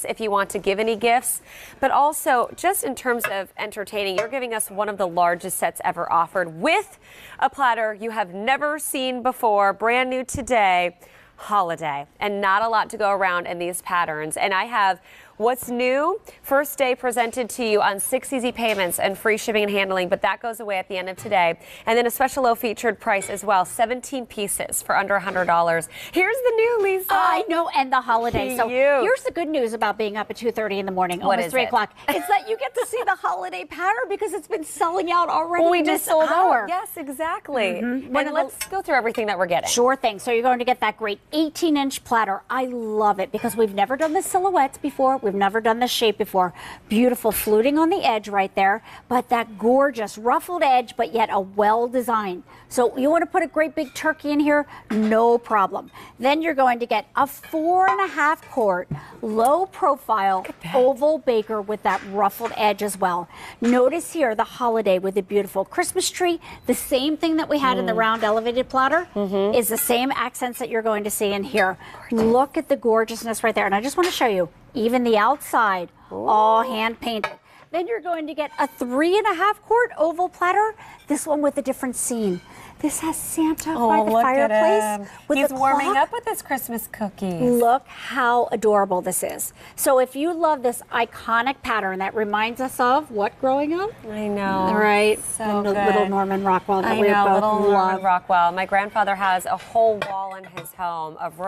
gifts if you want to give any gifts, but also just in terms of entertaining, you're giving us one of the largest sets ever offered with a platter you have never seen before, brand new today, holiday, and not a lot to go around in these patterns. And I have what's new, first day presented to you on 6 easy payments and free shipping and handling, but that goes away at the end of today. And then a special low featured price as well, 17 pieces for under $100. Here's the new, Lisa. I know, and the holiday. Cute. So here's the good news about being up at 2:30 in the morning, almost 3 o'clock. It's that you get to see the holiday pattern because it's been selling out already. We just sold out. Yes, exactly. And let's go through everything that we're getting. Sure thing. So you're going to get that great 18-inch platter. I love it because we've never done the silhouettes before. We've never done this shape before. Beautiful fluting on the edge right there, but that gorgeous ruffled edge, but yet a well designed. So you want to put a great big turkey in here, no problem. Then you're going to get a 4.5 quart low profile oval baker with that ruffled edge as well. Notice here the holiday with a beautiful Christmas tree. The same thing that we had in the round elevated platter is the same accents that you're going to see in here. Look at the gorgeousness right there. And I just want to show you, even the outside, all hand painted. Then you're going to get a 3.5 quart oval platter, this one with a different scene. This has Santa by the fireplace. He's warming up with his Christmas cookies. Look how adorable this is. So if you love this iconic pattern that reminds us of what growing up? I know. Right. So good. Little Norman Rockwell that we both little love. Norman Rockwell. My grandfather has a whole wall in his home of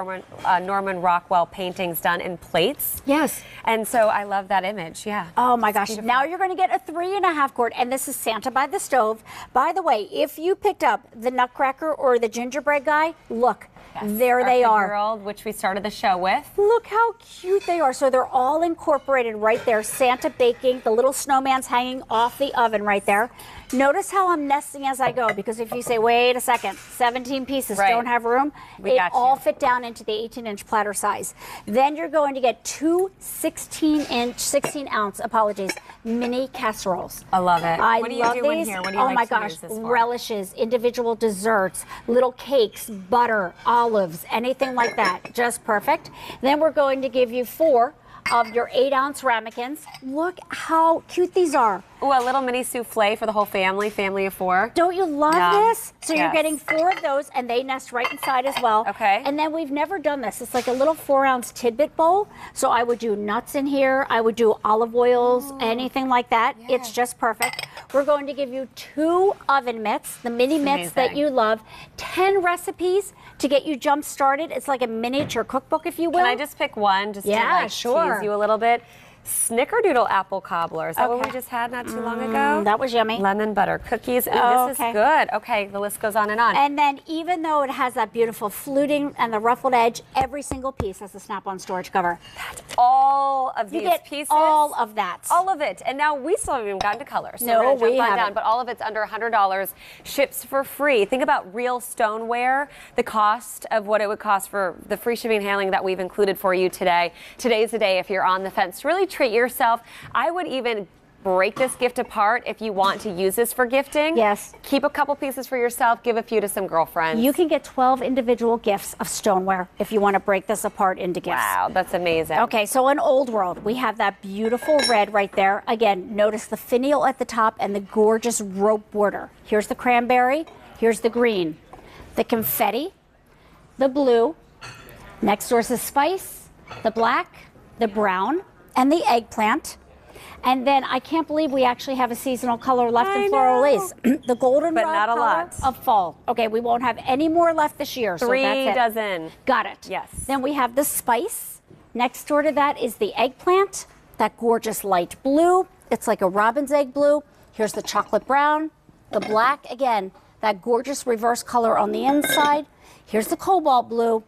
Norman Rockwell paintings done in plates. Yes. And so I love that image. Yeah. Oh my gosh. Beautiful. Now you're going to get a 3.5 quart, and this is Santa by the stove. By the way, if you picked up the Nutcracker or the gingerbread guy, look, there they are. Our 5-year-old, which we started the show with. Look how cute they are. So they're all incorporated right there. Santa baking, the little snowman's hanging off the oven right there. Notice how I'm nesting as I go, because if you say, wait a second, 17 pieces don't have room, they all fit down into the 18-inch platter size. Then you're going to get two 16-ounce, mini casseroles. I love it. What do you do in here? What do you like to use this for? Relishes, individual desserts, little cakes, butter, olives, anything like that. Just perfect. Then we're going to give you 4 of your 8-ounce ramekins. Look how cute these are. Ooh, a little mini souffle for the whole family of 4. Don't you love this? So you're getting 4 of those, and they nest right inside as well. Okay. And then we've never done this. It's like a little 4-ounce tidbit bowl. So I would do nuts in here. I would do olive oils, anything like that. Yes. It's just perfect. We're going to give you 2 oven mitts, the mini mitts that you love, 10 recipes to get you jump started. It's like a miniature cookbook, if you will. Can I just pick one just to tease you a little bit? Snickerdoodle apple cobbler. Is that what we just had not too long ago? That was yummy. Lemon butter cookies. Ooh, this is good. Okay, the list goes on and on. And then even though it has that beautiful fluting and the ruffled edge, every single piece has a snap-on storage cover. That's all of these pieces? All of that. All of it. And now we still haven't even gotten to color. So no, we're we haven't. But all of it's under $100. Ships for free. Think about real stoneware, the cost of what it would cost for the free shipping and handling that we've included for you today. Today's the day if you're on the fence. Really treat yourself. I would even break this gift apart if you want to use this for gifting. Yes. Keep a couple pieces for yourself. Give a few to some girlfriends. You can get 12 individual gifts of stoneware if you want to break this apart into gifts. Wow, that's amazing. Okay, so in Old World, we have that beautiful red right there. Again, notice the finial at the top and the gorgeous rope border. Here's the cranberry. Here's the green. The confetti. The blue. Next door is the spice. The black. The brown. And the eggplant. And then I can't believe we actually have a seasonal color left in Floral Lace. The golden but not a lot of fall. Okay, we won't have any more left this year. 3 so that's it. dozen. Got it. Yes. Then we have the spice. Next door to that is the eggplant, that gorgeous light blue. It's like a robin's egg blue. Here's the chocolate brown, the black, again, that gorgeous reverse color on the inside. Here's the cobalt blue,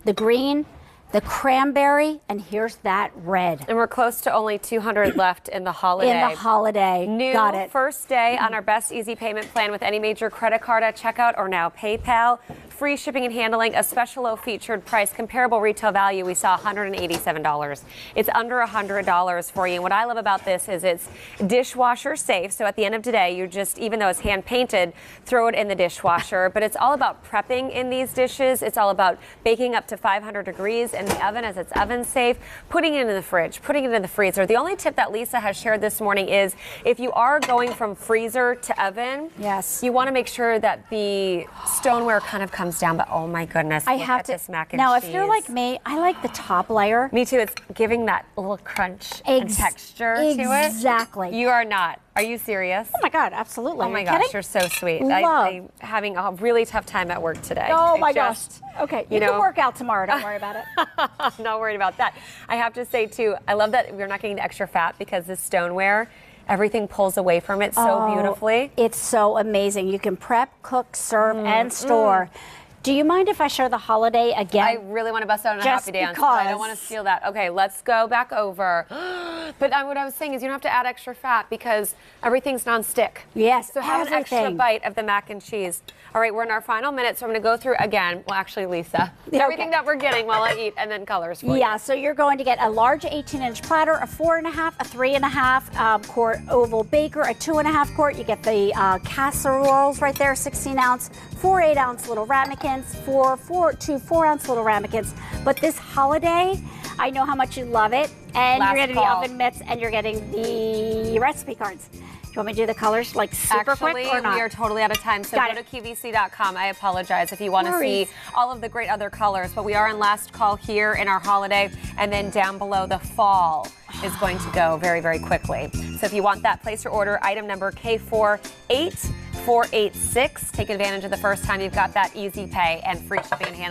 the green, the cranberry, and here's that red. And we're close to only 200 left in the holiday. In the holiday. New Got it. first day on our best easy payment plan with any major credit card at checkout or now PayPal. free shipping and handling, a special low featured price, comparable retail value, we saw $187. It's under $100 for you. And what I love about this is it's dishwasher safe. So at the end of the day, you just, even though it's hand painted, throw it in the dishwasher. But it's all about prepping in these dishes. It's all about baking up to 500 degrees in the oven as it's oven safe, putting it in the fridge, putting it in the freezer. The only tip that Lisa has shared this morning is if you are going from freezer to oven, yes, you want to make sure that the stoneware kind of comes down. But oh my goodness, look at this mac and now, cheese. if you're like me, I like the top layer. Me too. It's giving that little crunch and texture to it. Exactly. You are not. Are you serious? Oh my God, absolutely. Oh my gosh, you're so sweet. I'm having a really tough time at work today. Oh my gosh. Okay, you can work out tomorrow. Don't worry about it. I'm not worried about that. I have to say too, I love that we're not getting the extra fat because this stoneware, everything pulls away from it so beautifully. It's so amazing. You can prep, cook, serve, and store. Do you mind if I share the holiday again? I really want to bust out on a happy dance, but I don't want to steal that. Okay, let's go back over. But what I was saying is you don't have to add extra fat because everything's nonstick. Yes, so have an extra bite of the mac and cheese. All right, we're in our final minute, so I'm going to go through again. Well, actually, Lisa, everything that we're getting while I eat, and then colors for you. Yeah, so you're going to get a large 18-inch platter, a 4.5, a 3.5 quart oval baker, a 2.5 quart. You get the casseroles right there, 16-ounce, 4 8-ounce little ramekins, 2 4-ounce little ramekins. But this holiday, I know how much you love it, and you're getting the oven mitts, and you're getting the recipe cards. Do you want me to do the colors like super quick or not? We are totally out of time, so go to QVC.com. I apologize if you want to see all of the great other colors, but we are in last call here in our holiday, and then down below the fall is going to go very, very quickly. So if you want that, place your order. Item number K48486. Take advantage of the first time you've got that easy pay and free shipping and handling.